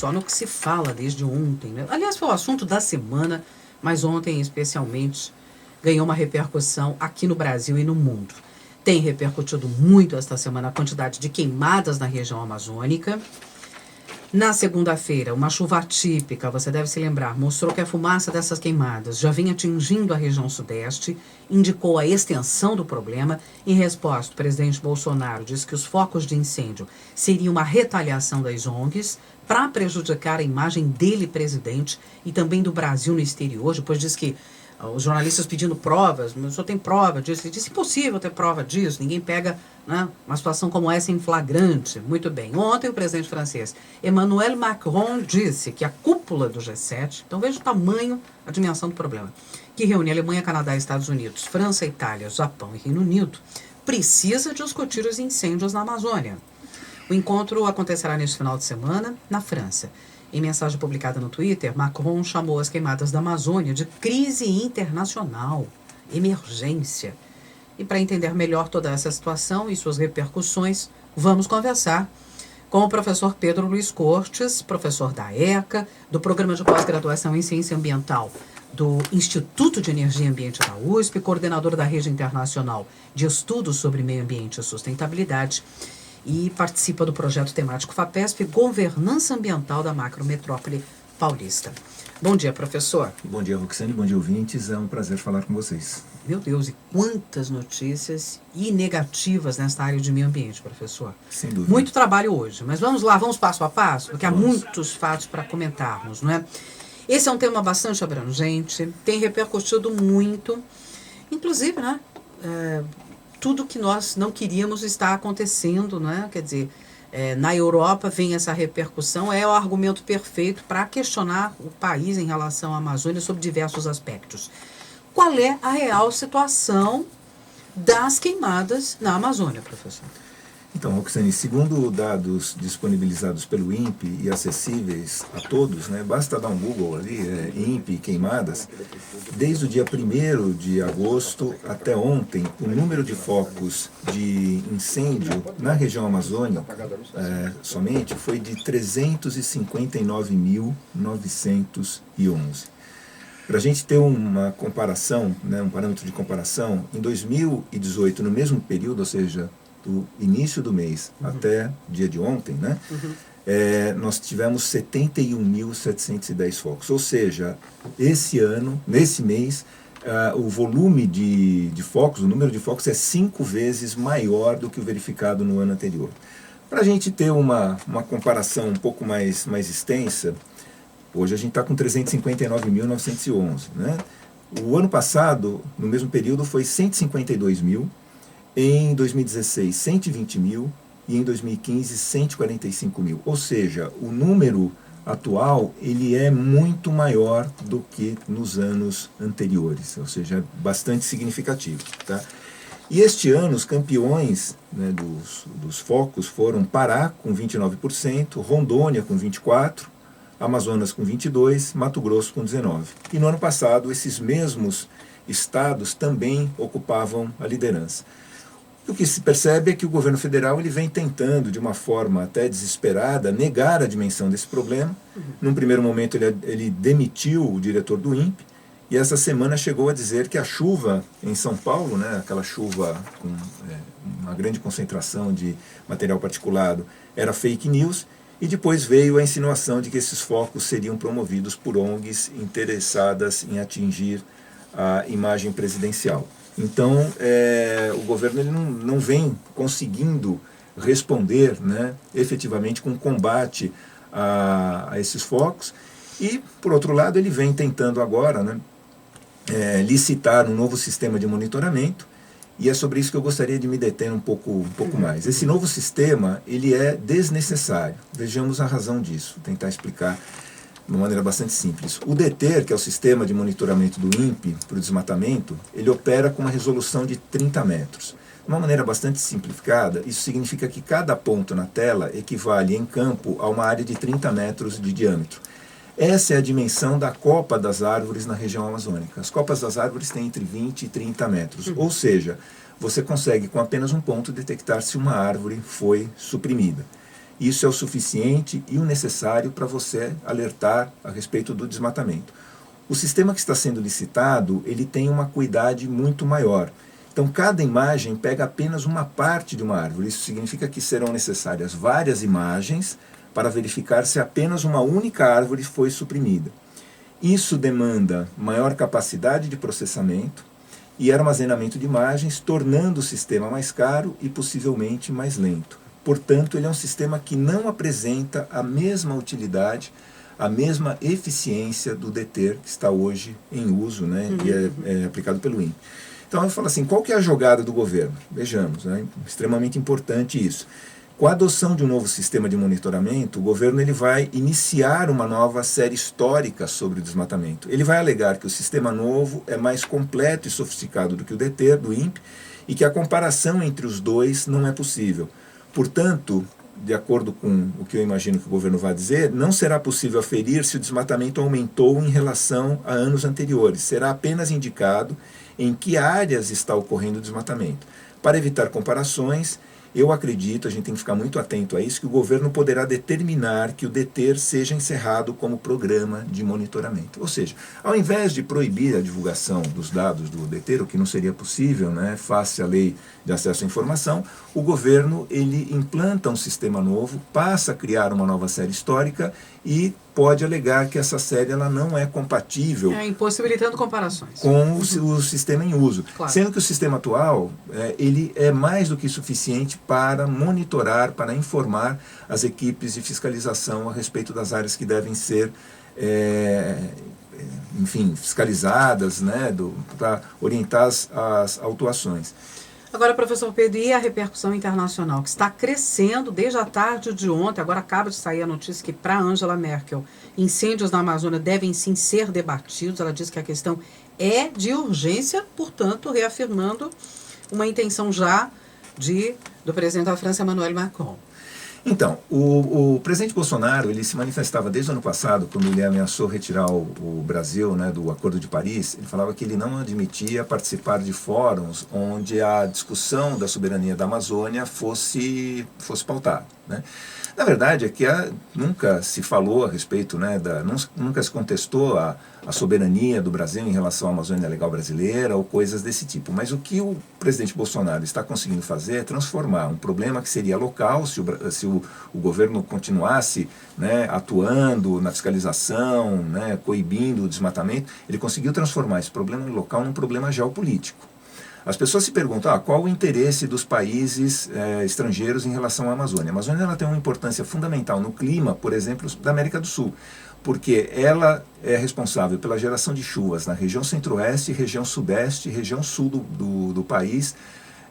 só no que se fala desde ontem, né? Aliás, foi o assunto da semana, mas ontem especialmente ganhou uma repercussão aqui no Brasil e no mundo. Tem repercutido muito esta semana a quantidade de queimadas na região amazônica. Na segunda-feira, uma chuva atípica, você deve se lembrar, mostrou que a fumaça dessas queimadas já vinha atingindo a região sudeste, indicou a extensão do problema. Em resposta, o presidente Bolsonaro disse que os focos de incêndio seriam uma retaliação das ONGs para prejudicar a imagem dele, presidente, e também do Brasil no exterior. Depois disse que os jornalistas pedindo provas, mas o senhor tem prova disso? Ele disse, impossível ter prova disso, ninguém pega, né, uma situação como essa em flagrante. Muito bem. Ontem o presidente francês Emmanuel Macron disse que a cúpula do G7, então veja o tamanho, a dimensão do problema, que reúne Alemanha, Canadá, Estados Unidos, França, Itália, Japão e Reino Unido, precisa discutir os incêndios na Amazônia. O encontro acontecerá neste final de semana na França. Em mensagem publicada no Twitter, Macron chamou as queimadas da Amazônia de crise internacional, emergência. E para entender melhor toda essa situação e suas repercussões, vamos conversar com o professor Pedro Luiz Cortes, professor da ECA, do Programa de Pós-Graduação em Ciência Ambiental do Instituto de Energia e Ambiente da USP, coordenador da Rede Internacional de Estudos sobre Meio Ambiente e Sustentabilidade, e participa do projeto temático FAPESP, Governança Ambiental da Macrometrópole Paulista. Bom dia, professor. Bom dia, Roxane. Bom dia, ouvintes. É um prazer falar com vocês. Meu Deus, e quantas notícias e negativas nesta área de meio ambiente, professor. Sem dúvida. Muito trabalho hoje, mas vamos lá, vamos passo a passo, porque há muitos fatos para comentarmos, não é? Esse é um tema bastante abrangente, tem repercutido muito, inclusive, né? Tudo que nós não queríamos está acontecendo, né? Quer dizer, na Europa vem essa repercussão, é o argumento perfeito para questionar o país em relação à Amazônia sobre diversos aspectos. Qual é a real situação das queimadas na Amazônia, professor? Então, Roxane, segundo dados disponibilizados pelo INPE e acessíveis a todos, né, basta dar um Google ali, INPE queimadas, desde o dia 1º de agosto até ontem, o número de focos de incêndio na região amazônica somente foi de 359.911. Para a gente ter uma comparação, né, um parâmetro de comparação, em 2018, no mesmo período, ou seja, do início do mês até dia de ontem, né, nós tivemos 71.710 focos. Ou seja, esse ano, nesse mês, o volume de focos, o número de focos é 5 vezes maior do que o verificado no ano anterior. Para a gente ter uma comparação um pouco mais extensa, hoje a gente está com 359.911. Né? O ano passado, no mesmo período, foi 152 mil. Em 2016, 120 mil e em 2015, 145 mil. Ou seja, o número atual ele é muito maior do que nos anos anteriores, ou seja, bastante significativo. Tá? E este ano, os campeões, né, dos focos foram Pará, com 29%, Rondônia, com 24%, Amazonas, com 22%, Mato Grosso, com 19%. E no ano passado, esses mesmos estados também ocupavam a liderança. O que se percebe é que o governo federal ele vem tentando, de uma forma até desesperada, negar a dimensão desse problema. Num primeiro momento ele demitiu o diretor do INPE e essa semana chegou a dizer que a chuva em São Paulo, né, aquela chuva com uma grande concentração de material particulado, era fake news, e depois veio a insinuação de que esses focos seriam promovidos por ONGs interessadas em atingir a imagem presidencial. Então, o governo ele não vem conseguindo responder, né, efetivamente com combate a esses focos. E, por outro lado, ele vem tentando agora, né, licitar um novo sistema de monitoramento. E é sobre isso que eu gostaria de me deter um pouco mais. Esse novo sistema ele é desnecessário. Vejamos a razão disso, vou tentar explicar de uma maneira bastante simples. O DETER, que é o sistema de monitoramento do INPE para o desmatamento, ele opera com uma resolução de 30 metros. De uma maneira bastante simplificada, isso significa que cada ponto na tela equivale em campo a uma área de 30 metros de diâmetro. Essa é a dimensão da copa das árvores na região amazônica. As copas das árvores têm entre 20 e 30 metros, ou seja, você consegue com apenas um ponto detectar se uma árvore foi suprimida. isso é o suficiente e o necessário para você alertar a respeito do desmatamento. O sistema que está sendo licitado, ele tem uma acuidade muito maior. Então, cada imagem pega apenas uma parte de uma árvore. Isso significa que serão necessárias várias imagens para verificar se apenas uma única árvore foi suprimida. Isso demanda maior capacidade de processamento e armazenamento de imagens, tornando o sistema mais caro e possivelmente mais lento. Portanto, ele é um sistema que não apresenta a mesma utilidade, a mesma eficiência do DETER que está hoje em uso, né, e é aplicado pelo INPE. Então eu falo assim, qual que é a jogada do governo? Vejamos, né, extremamente importante isso. Com a adoção de um novo sistema de monitoramento, o governo ele vai iniciar uma nova série histórica sobre o desmatamento. Ele vai alegar que o sistema novo é mais completo e sofisticado do que o DETER, do INPE, e que a comparação entre os dois não é possível. Portanto, de acordo com o que eu imagino que o governo vai dizer, não será possível aferir se o desmatamento aumentou em relação a anos anteriores. Será apenas indicado em que áreas está ocorrendo o desmatamento. Para evitar comparações, eu acredito, a gente tem que ficar muito atento a isso, que o governo poderá determinar que o DETER seja encerrado como programa de monitoramento. Ou seja, ao invés de proibir a divulgação dos dados do DETER, o que não seria possível, né, face à lei de acesso à informação, o governo ele implanta um sistema novo, passa a criar uma nova série histórica e pode alegar que essa série ela não é compatível impossibilitando comparações com o sistema em uso. Claro. Sendo que o sistema atual ele é mais do que suficiente para monitorar, para informar as equipes de fiscalização a respeito das áreas que devem ser enfim, fiscalizadas, né, para orientar as autuações. Agora, professor Pedro, e a repercussão internacional, que está crescendo desde a tarde de ontem? Agora acaba de sair a notícia que, para Angela Merkel, incêndios na Amazônia devem sim ser debatidos. Ela diz que a questão é de urgência, portanto, reafirmando uma intenção já do presidente da França, Emmanuel Macron. Então, o presidente Bolsonaro ele se manifestava desde o ano passado, quando ele ameaçou retirar o Brasil, né, do Acordo de Paris. Ele falava que ele não admitia participar de fóruns onde a discussão da soberania da Amazônia fosse pautada, né? Na verdade, é que nunca se falou a respeito, né, nunca se contestou a soberania do Brasil em relação à Amazônia Legal brasileira ou coisas desse tipo. Mas o que o presidente Bolsonaro está conseguindo fazer é transformar um problema que seria local, se o governo continuasse, né, atuando na fiscalização, né, coibindo o desmatamento, ele conseguiu transformar esse problema local num problema geopolítico. As pessoas se perguntam qual o interesse dos países estrangeiros em relação à Amazônia. A Amazônia ela tem uma importância fundamental no clima, por exemplo, da América do Sul, porque ela é responsável pela geração de chuvas na região centro-oeste, região sudeste, região sul do país,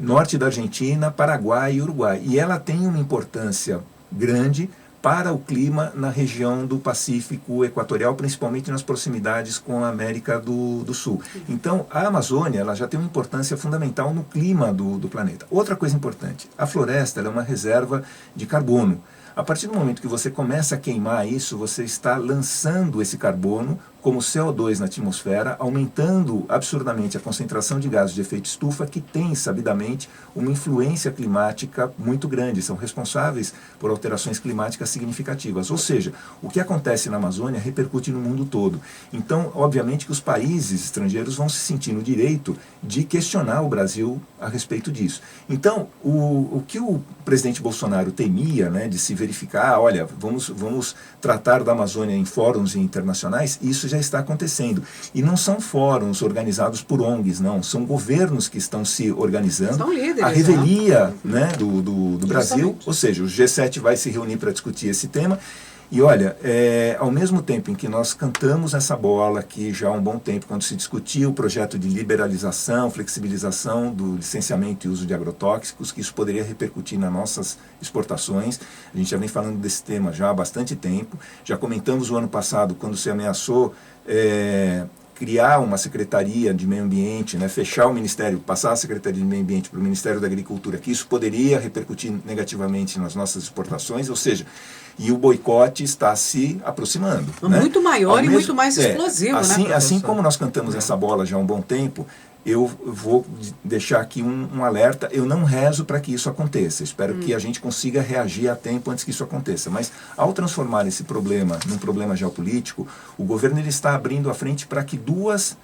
norte da Argentina, Paraguai e Uruguai. E ela tem uma importância grande para o clima na região do Pacífico Equatorial, principalmente nas proximidades com a América do Sul. Então, a Amazônia ela já tem uma importância fundamental no clima do planeta. Outra coisa importante, a floresta ela é uma reserva de carbono. A partir do momento que você começa a queimar isso, você está lançando esse carbono como CO2 na atmosfera, aumentando absurdamente a concentração de gases de efeito estufa, que tem, sabidamente, uma influência climática muito grande, são responsáveis por alterações climáticas significativas. Ou seja, o que acontece na Amazônia repercute no mundo todo. Então, obviamente que os países estrangeiros vão se sentir no direito de questionar o Brasil a respeito disso. Então, o que o presidente Bolsonaro temia, né, de se verificar, olha, vamos tratar da Amazônia em fóruns internacionais, isso já está acontecendo. E não são fóruns organizados por ONGs, não. São governos que estão se organizando. São líderes, a revelia, né, do Brasil, ou seja, o G7 vai se reunir para discutir esse tema. E olha, ao mesmo tempo em que nós cantamos essa bola aqui já há um bom tempo, quando se discutia o projeto de liberalização, flexibilização do licenciamento e uso de agrotóxicos, que isso poderia repercutir nas nossas exportações, a gente já vem falando desse tema já há bastante tempo, já comentamos o ano passado, quando se ameaçou criar uma secretaria de meio ambiente, né, fechar o ministério, passar a secretaria de meio ambiente para o Ministério da Agricultura, que isso poderia repercutir negativamente nas nossas exportações, ou seja, e o boicote está se aproximando. Muito maior e muito mais explosivo, assim, né, assim como nós cantamos essa bola já há um bom tempo, eu vou deixar aqui um alerta. Eu não rezo para que isso aconteça. Espero que a gente consiga reagir a tempo antes que isso aconteça. Mas, ao transformar esse problema num problema geopolítico, o governo ele está abrindo a frente para que duas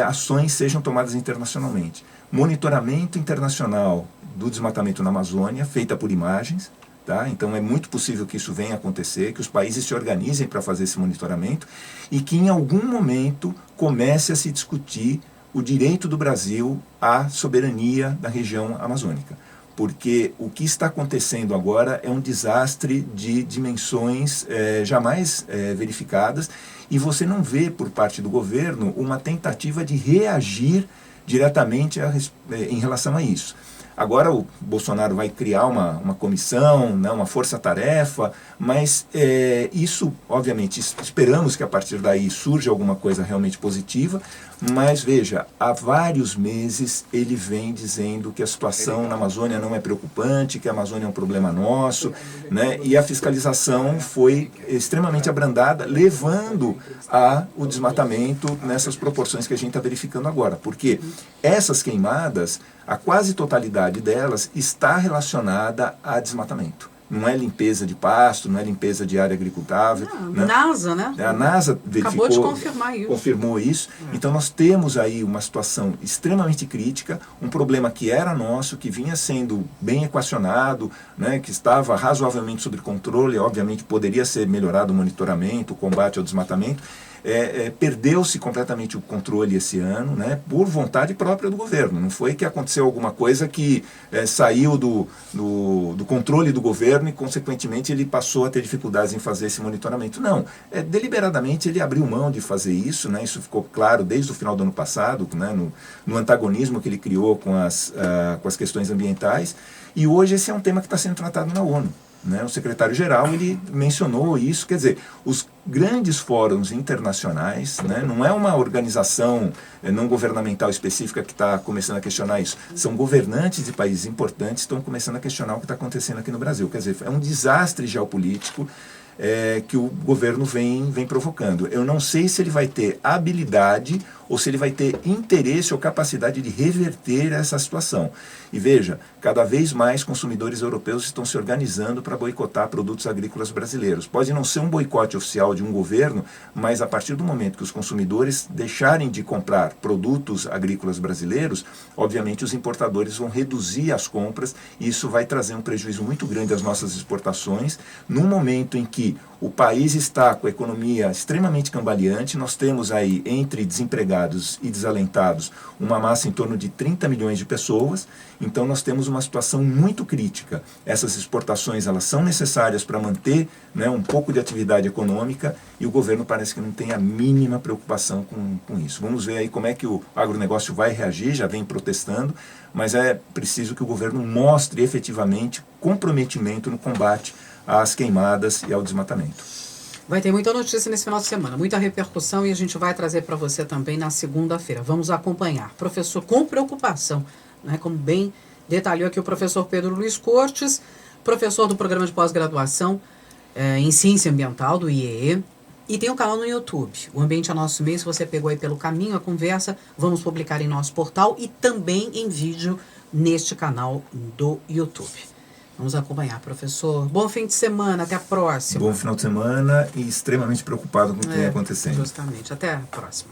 ações sejam tomadas internacionalmente. Monitoramento internacional do desmatamento na Amazônia, feita por imagens. Tá? Então é muito possível que isso venha a acontecer, que os países se organizem para fazer esse monitoramento e que em algum momento comece a se discutir o direito do Brasil à soberania da região amazônica. Porque o que está acontecendo agora é um desastre de dimensões jamais verificadas, e você não vê por parte do governo uma tentativa de reagir diretamente em relação a isso. Agora o Bolsonaro vai criar uma comissão, né, uma força-tarefa, mas isso, obviamente, esperamos que a partir daí surja alguma coisa realmente positiva, mas veja, há vários meses ele vem dizendo que a situação na Amazônia não é preocupante, que a Amazônia é um problema nosso, né, e a fiscalização foi extremamente abrandada, levando ao desmatamento nessas proporções que a gente está verificando agora, porque essas queimadas, a quase totalidade delas está relacionada a desmatamento. Não é limpeza de pasto, não é limpeza de área agricultável. Né? NASA, né? A NASA acabou de confirmar isso. Confirmou isso. Então nós temos aí uma situação extremamente crítica, um problema que era nosso, que vinha sendo bem equacionado, né, que estava razoavelmente sob controle, obviamente poderia ser melhorado o monitoramento, o combate ao desmatamento. Perdeu-se completamente o controle esse ano, né, por vontade própria do governo. Não foi que aconteceu alguma coisa que saiu do controle do governo e, consequentemente, ele passou a ter dificuldades em fazer esse monitoramento. Não, deliberadamente ele abriu mão de fazer isso, né, isso ficou claro desde o final do ano passado, né, no antagonismo que ele criou com as questões ambientais, e hoje esse é um tema que está sendo tratado na ONU. Né? O secretário-geral ele mencionou isso, quer dizer, os grandes fóruns internacionais, né, não é uma organização não governamental específica que está começando a questionar isso, são governantes de países importantes que estão começando a questionar o que está acontecendo aqui no Brasil. Quer dizer, é um desastre geopolítico que o governo vem provocando. Eu não sei se ele vai ter habilidade ou se ele vai ter interesse ou capacidade de reverter essa situação. E veja, cada vez mais consumidores europeus estão se organizando para boicotar produtos agrícolas brasileiros. Pode não ser um boicote oficial de um governo, mas a partir do momento que os consumidores deixarem de comprar produtos agrícolas brasileiros, obviamente os importadores vão reduzir as compras e isso vai trazer um prejuízo muito grande às nossas exportações, num momento em que o país está com a economia extremamente cambaleante. Nós temos aí, entre desempregados e desalentados, uma massa em torno de 30 milhões de pessoas. Então nós temos uma situação muito crítica. Essas exportações elas são necessárias para manter, né, um pouco de atividade econômica, e o governo parece que não tem a mínima preocupação com isso. Vamos ver aí como é que o agronegócio vai reagir, já vem protestando, mas é preciso que o governo mostre efetivamente comprometimento no combate às queimadas e ao desmatamento. Vai ter muita notícia nesse final de semana, muita repercussão, e a gente vai trazer para você também na segunda-feira. Vamos acompanhar. Professor, com preocupação, né, como bem detalhou aqui o professor Pedro Luiz Cortes, professor do programa de pós-graduação em Ciência Ambiental, do IEE, e tem um canal no YouTube, O Ambiente é Nosso Meio. Se você pegou aí pelo caminho a conversa, vamos publicar em nosso portal e também em vídeo neste canal do YouTube. Vamos acompanhar, professor. Bom fim de semana, até a próxima. Bom final de semana e extremamente preocupado com o que está acontecendo. Justamente, até a próxima.